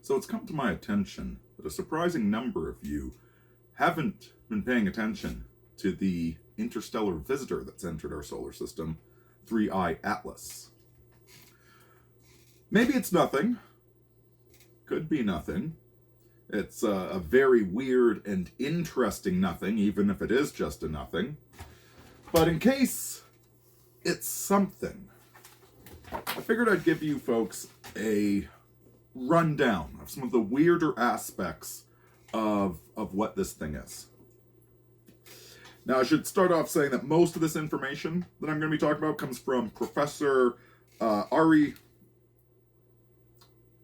So it's come to my attention that a surprising number of you haven't been paying attention to the interstellar visitor that's entered our solar system, 3I Atlas. Maybe it's nothing. Could be nothing. It's a very weird and interesting nothing, even if it is just a nothing. But in case it's something, I figured I'd give you folks a rundown of some of the weirder aspects of what this thing is. Now, I should start off saying that most of this information that I'm going to be talking about comes from Professor Avi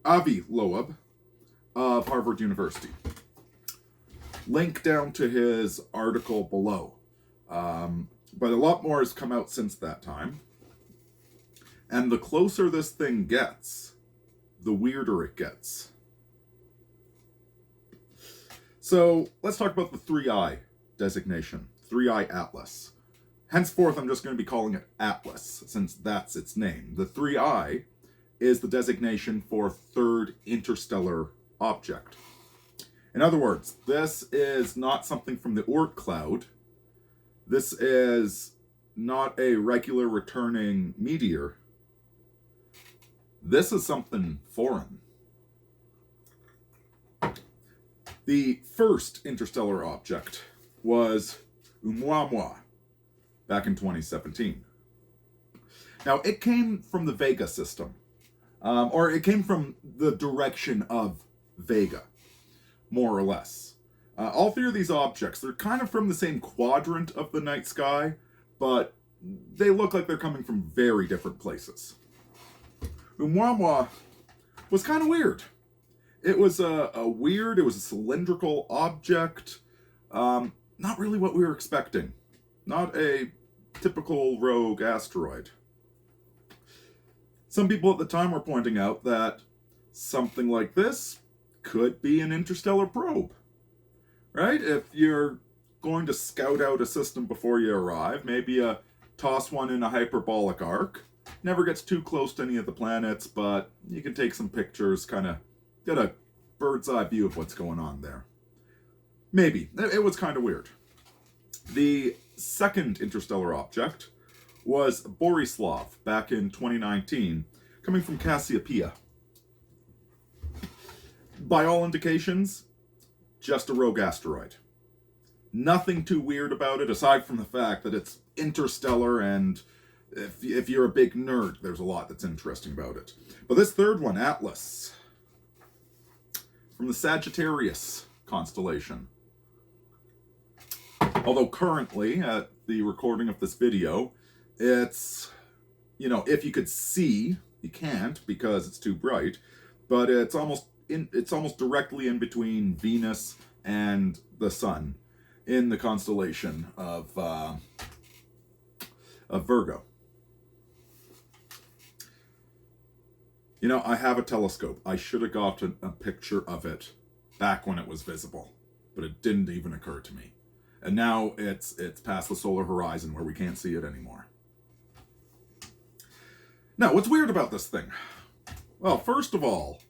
Loeb of Harvard University. Link down to his article below. But a lot more has come out since that time. And the closer this thing gets, the weirder it gets. So let's talk about the 3I designation, 3I Atlas. Henceforth, I'm just going to be calling it Atlas, since that's its name. The 3I is the designation for third interstellar object. In other words, this is not something from the Oort cloud. This is not a regular returning meteor. This is something foreign. The first interstellar object was Oumuamua back in 2017. Now, it came from the Vega system, or it came from the direction of Vega, more or less. All three of these objects, they're kind of from the same quadrant of the night sky, but they look like they're coming from very different places. Oumuamua was kind of weird. It was it was a cylindrical object. Not really what we were expecting. Not a typical rogue asteroid. Some people at the time were pointing out that something like this could be an interstellar probe. Right? If you're going to scout out a system before you arrive, maybe toss one in a hyperbolic arc. Never gets too close to any of the planets, but you can take some pictures, kind of get a bird's eye view of what's going on there. Maybe. It was kind of weird. The second interstellar object was Borislav back in 2019, coming from Cassiopeia. By all indications, just a rogue asteroid. Nothing too weird about it, aside from the fact that it's interstellar, and if you're a big nerd, there's a lot that's interesting about it. But this third one, Atlas, from the Sagittarius constellation. Although currently, at the recording of this video, it's, if you could see, you can't because it's too bright, but it's almost directly in between Venus and the Sun in the constellation of Virgo. I have a telescope. I should have gotten a picture of it back when it was visible, but it didn't even occur to me. And now it's past the solar horizon where we can't see it anymore. Now, what's weird about this thing? Well, first of all,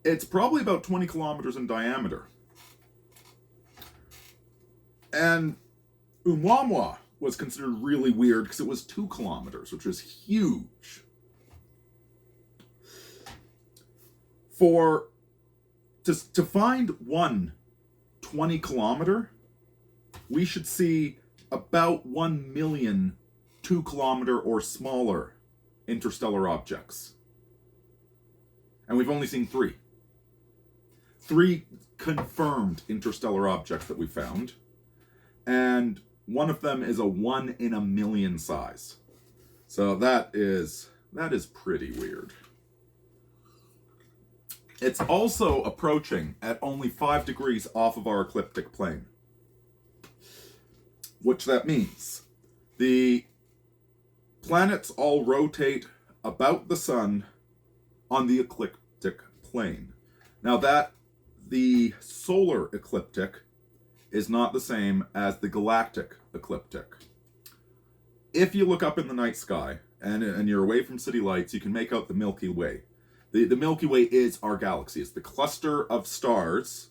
it's probably about 20 kilometers in diameter. And Oumuamua was considered really weird because it was 2 kilometers, which is huge. To find one 20 kilometer, we should see about 1 million 2 kilometer or smaller interstellar objects. And we've only seen 3. 3 confirmed interstellar objects that we found. And one of them is a 1 in a million size. So that is pretty weird. It's also approaching at only 5 degrees off of our ecliptic plane. Which that means the planets all rotate about the sun on the ecliptic plane. Now that the solar ecliptic is not the same as the galactic ecliptic. If you look up in the night sky and you're away from city lights, you can make out the Milky Way. The Milky Way is our galaxy. It's the cluster of stars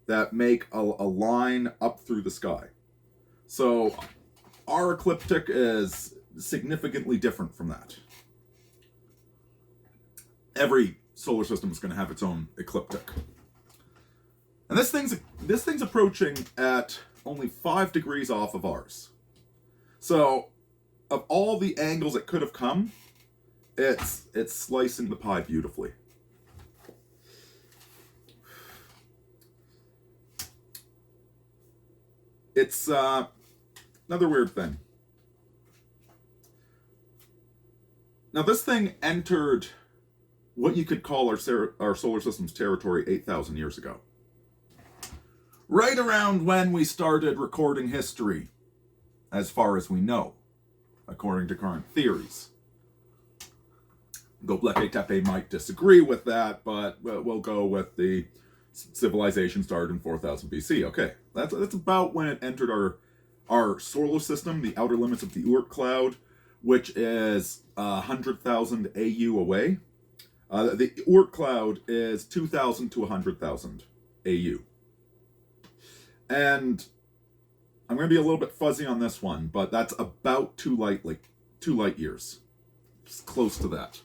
that make a line up through the sky. So our ecliptic is significantly different from that. Every solar system is going to have its own ecliptic. And this thing's approaching at only 5 degrees off of ours. So of all the angles it could have come, it's slicing the pie beautifully. It's another weird thing. Now this thing entered what you could call our solar system's territory 8,000 years ago. Right around when we started recording history, as far as we know, according to current theories. Göbekli Tepe might disagree with that, but we'll go with the civilization started in 4000 BC. Okay, that's about when it entered our solar system, the outer limits of the Oort cloud, which is 100,000 AU away. The Oort cloud is 2,000 to 100,000 AU. And I'm going to be a little bit fuzzy on this one, but that's about 2 light years. It's close to that.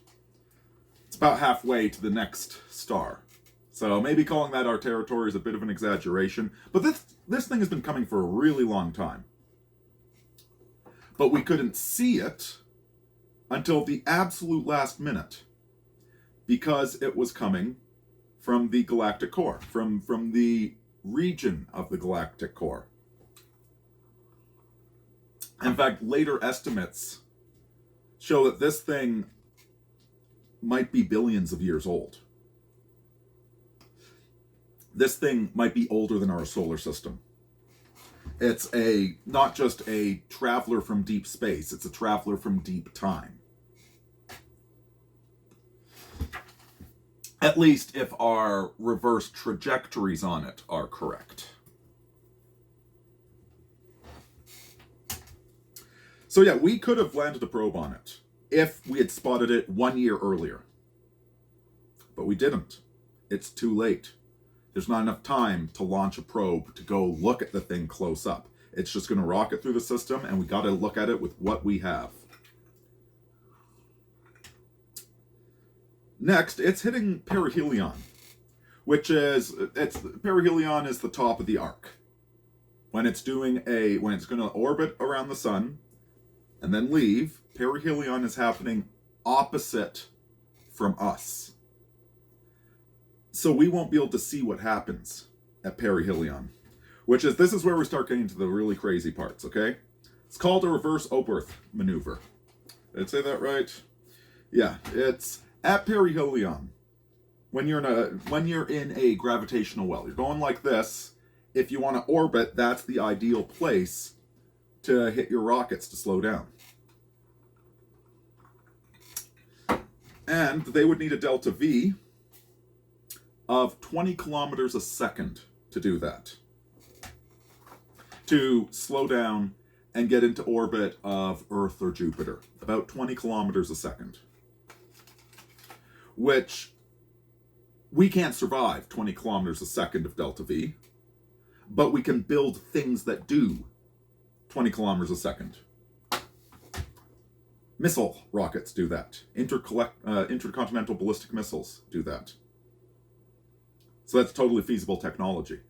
It's about halfway to the next star. So maybe calling that our territory is a bit of an exaggeration, but this thing has been coming for a really long time. But we couldn't see it until the absolute last minute, because it was coming from the galactic core, from the region of the galactic core. In fact, later estimates show that this thing might be billions of years old. This thing might be older than our solar system. It's not just a traveler from deep space, it's a traveler from deep time. At least if our reverse trajectories on it are correct. So yeah, we could have landed a probe on it if we had spotted it 1 year earlier. But we didn't. It's too late. There's not enough time to launch a probe to go look at the thing close up. It's just going to rocket through the system, and we got to look at it with what we have. Next, it's hitting Perihelion, Perihelion is the top of the arc. When it's going to orbit around the sun and then leave, Perihelion is happening opposite from us. So we won't be able to see what happens at Perihelion, this is where we start getting to the really crazy parts, okay? It's called a reverse Oberth maneuver. Did I say that right? Yeah, it's at Perihelion. When you're in a gravitational well, you're going like this. If you want to orbit, that's the ideal place to hit your rockets to slow down. And they would need a delta V of 20 kilometers a second to do that. To slow down and get into orbit of Earth or Jupiter. About 20 kilometers a second. Which we can't survive 20 kilometers a second of delta V, but we can build things that do 20 kilometers a second. Missile rockets do that. Intercontinental ballistic missiles do that. So that's totally feasible technology.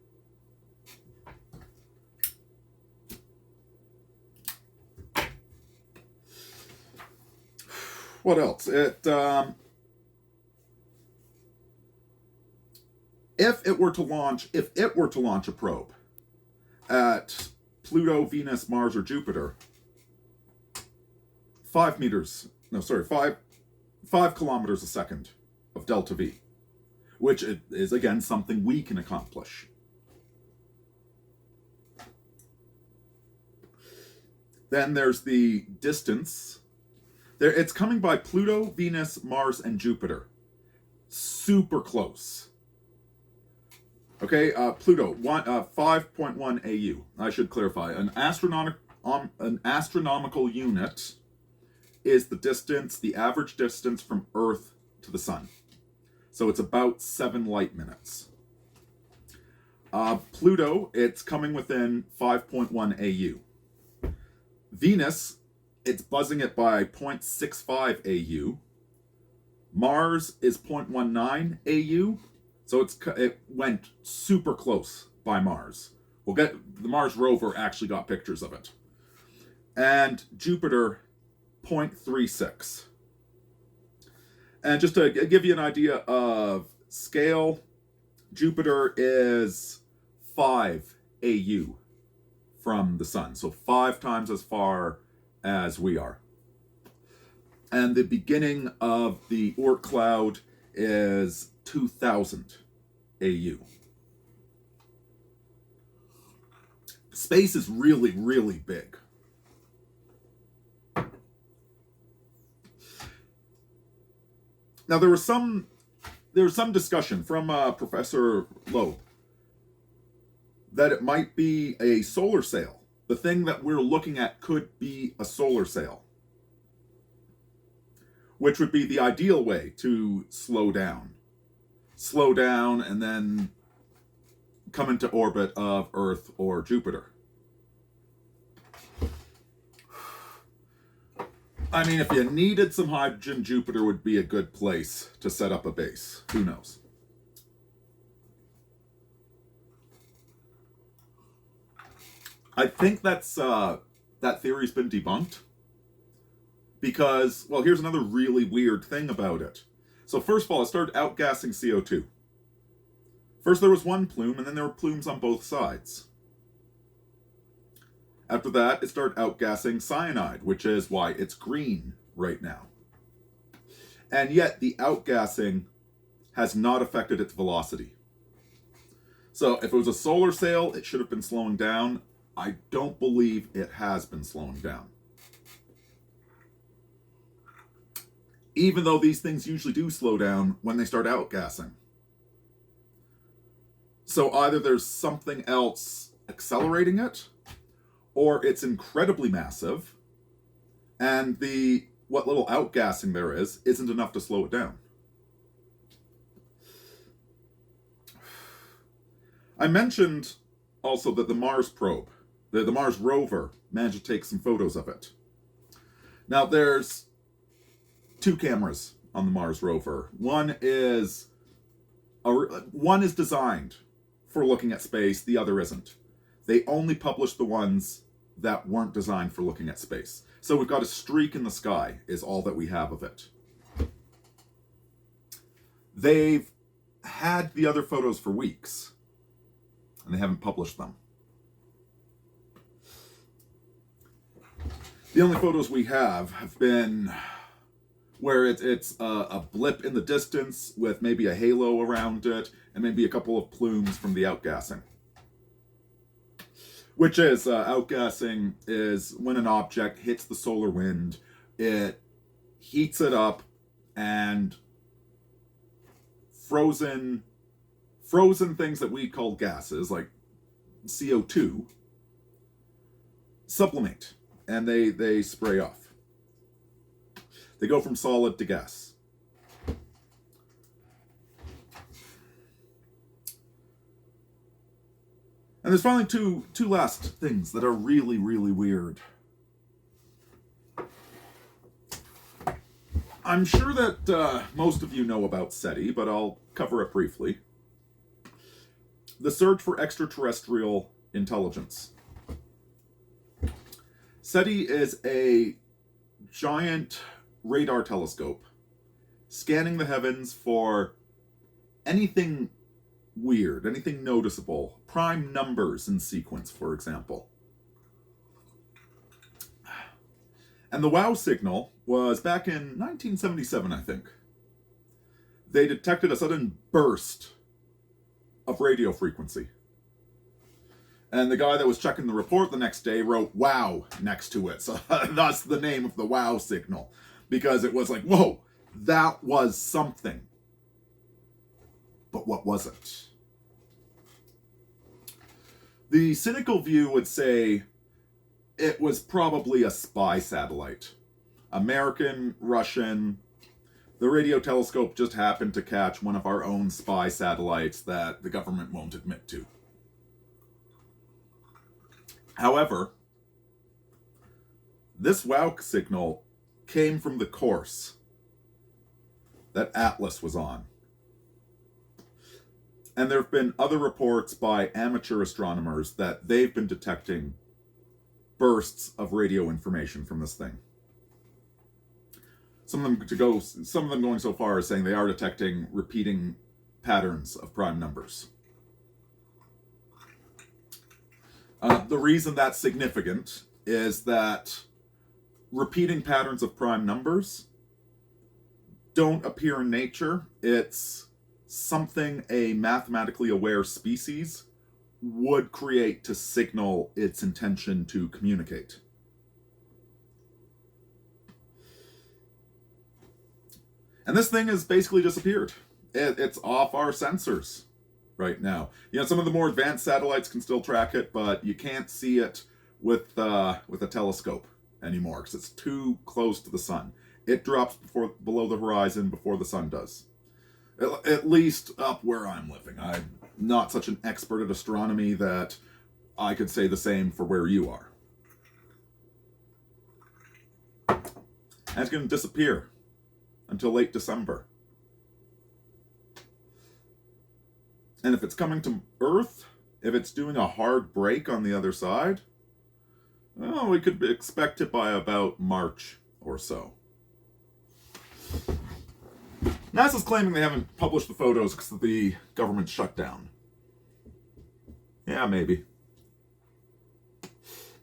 What else? If it were to launch a probe at Pluto, Venus, Mars, or Jupiter, 5 kilometers a second of delta V, which is again something we can accomplish. Then there's the distance. It's coming by Pluto, Venus, Mars, and Jupiter. Super close. Okay, Pluto, 5.1 AU. I should clarify. An astronomical unit is the average distance from Earth to the Sun. So it's about 7 light minutes. Pluto, it's coming within 5.1 AU. Venus, it's buzzing it by 0.65 AU. Mars is 0.19 AU. So it went super close by Mars. The Mars rover actually got pictures of it. And Jupiter, 0.36. And just to give you an idea of scale, Jupiter is 5 AU from the Sun. So 5 times as far as we are. And the beginning of the Oort cloud is 2,000 AU. Space is really, really big. Now there was some discussion from Professor Loeb that it might be a solar sail. The thing that we're looking at could be a solar sail, which would be the ideal way to slow down and then come into orbit of Earth or Jupiter. I mean, if you needed some hydrogen, Jupiter would be a good place to set up a base. Who knows? I think that theory's been debunked. Because, well, here's another really weird thing about it. So first of all, it started outgassing CO2. First there was one plume, and then there were plumes on both sides. After that, it started outgassing cyanide, which is why it's green right now. And yet, the outgassing has not affected its velocity. So if it was a solar sail, it should have been slowing down. I don't believe it has been slowing down. Even though these things usually do slow down when they start outgassing. So either there's something else accelerating it, or it's incredibly massive, and what little outgassing there isn't enough to slow it down. I mentioned also that the Mars probe, the Mars rover, managed to take some photos of it. Now there's 2 cameras on the Mars rover. One is designed for looking at space, the other isn't. They only published the ones that weren't designed for looking at space. So we've got a streak in the sky is all that we have of it. They've had the other photos for weeks, and they haven't published them. The only photos we have been where it's a blip in the distance with maybe a halo around it, and maybe a couple of plumes from the outgassing. Which is, outgassing is when an object hits the solar wind, it heats it up, and frozen things that we call gases, like CO2, sublimate, and they spray off. They go from solid to gas. And there's finally two last things that are really, really weird. I'm sure that most of you know about SETI, but I'll cover it briefly. The search for extraterrestrial intelligence. SETI is a giant radar telescope scanning the heavens for anything weird, anything noticeable, prime numbers in sequence, for example. And the WOW signal was back in 1977, I think. They detected a sudden burst of radio frequency. And the guy that was checking the report the next day wrote "wow" next to it. So that's the name of the WOW signal. Because it was like, whoa, that was something. But what was it? The cynical view would say it was probably a spy satellite. American, Russian, The radio telescope just happened to catch one of our own spy satellites that the government won't admit to. However, this WOW signal came from the course that Atlas was on. And there have been other reports by amateur astronomers that they've been detecting bursts of radio information from this thing. Some of them going so far as saying they are detecting repeating patterns of prime numbers. The reason that's significant is that repeating patterns of prime numbers don't appear in nature. It's something a mathematically aware species would create to signal its intention to communicate. And this thing has basically disappeared. It's off our sensors right now. You know, some of the more advanced satellites can still track it, but you can't see it with a telescope anymore because it's too close to the sun. It drops below the horizon before the sun does. At least up where I'm living. I'm not such an expert at astronomy that I could say the same for where you are. And it's going to disappear until late December. And if it's coming to Earth, if it's doing a hard break on the other side, well, we could expect it by about March or so. NASA's claiming they haven't published the photos because of the government shutdown. Yeah, maybe.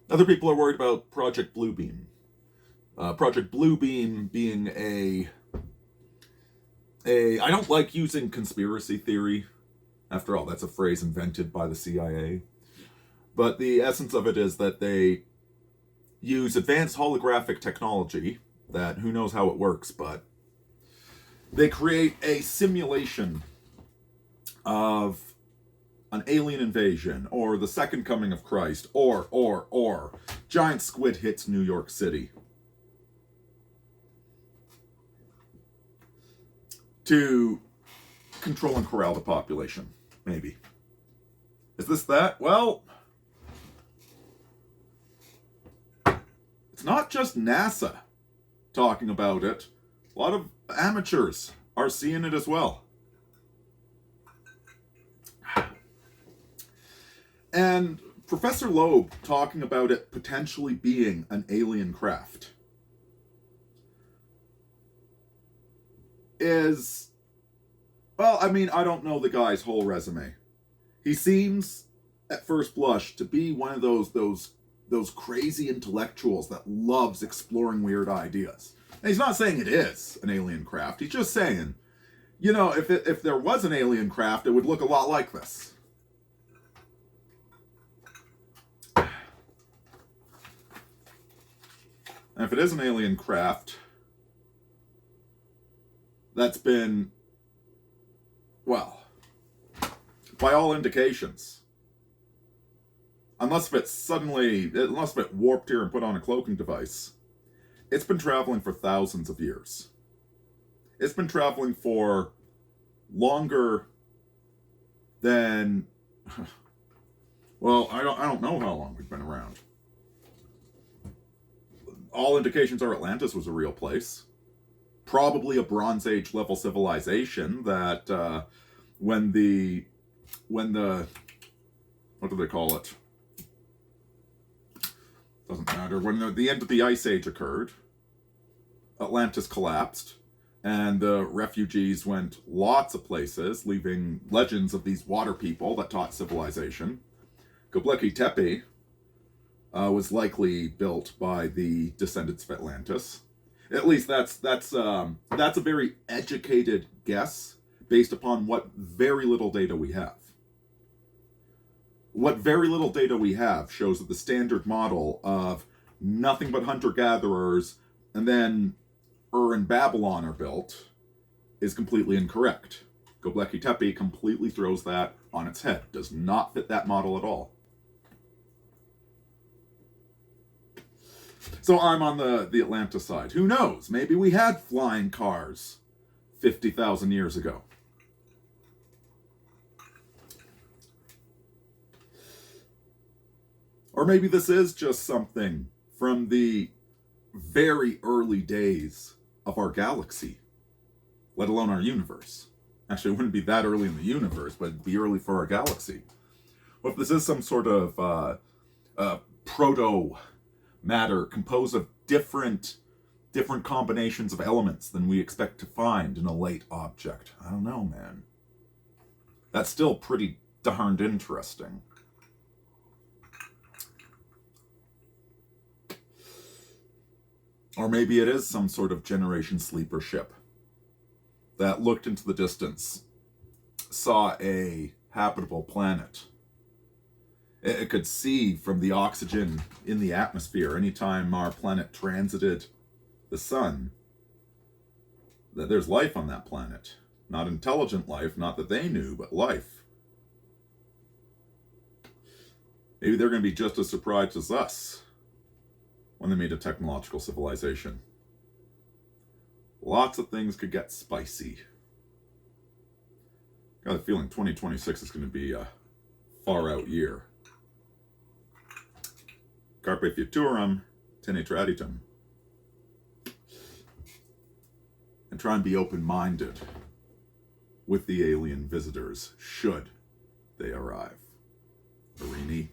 Other people are worried about Project Bluebeam. Project Bluebeam being I don't like using conspiracy theory. After all, that's a phrase invented by the CIA. But the essence of it is that they use advanced holographic technology that who knows how it works, but they create a simulation of an alien invasion or the second coming of Christ or giant squid hits New York City. To control and corral the population, maybe. Is this that? Well, it's not just NASA talking about it. A lot of amateurs are seeing it as well. And Professor Loeb talking about it potentially being an alien craft is, well, I mean, I don't know the guy's whole resume. He seems, at first blush, to be one of those crazy intellectuals that loves exploring weird ideas. And he's not saying it is an alien craft. He's just saying, you know, if there was an alien craft, it would look a lot like this. And if it is an alien craft, that's been, well, by all indications, unless if it warped here and put on a cloaking device, it's been traveling for thousands of years. It's been traveling for longer than, well, I don't know how long we've been around. All indications are Atlantis was a real place. Probably a Bronze Age level civilization that when the what do they call it? Doesn't matter. When the end of the Ice Age occurred, Atlantis collapsed, and the refugees went lots of places, leaving legends of these water people that taught civilization. Göbekli Tepe was likely built by the descendants of Atlantis. At least that's a very educated guess based upon what very little data we have. What very little data we have shows that the standard model of nothing but hunter-gatherers and then Ur and Babylon are built is completely incorrect. Göbekli Tepe completely throws that on its head. Does not fit that model at all. So I'm on the Atlantis side. Who knows? Maybe we had flying cars 50,000 years ago. Or maybe this is just something from the very early days of our galaxy, let alone our universe. Actually, it wouldn't be that early in the universe, but it'd be early for our galaxy. What if this is some sort of proto-matter composed of different combinations of elements than we expect to find in a late object? I don't know, man. That's still pretty darned interesting. Or maybe it is some sort of generation sleeper ship that looked into the distance, saw a habitable planet. It could see from the oxygen in the atmosphere anytime our planet transited the sun that there's life on that planet. Not intelligent life, not that they knew, but life. Maybe they're going to be just as surprised as us when they meet a technological civilization. Lots of things could get spicy. Got a feeling 2026 is going to be a far out year. Carpe futurum, tene traditum. And try and be open-minded with the alien visitors, should they arrive. Aurini.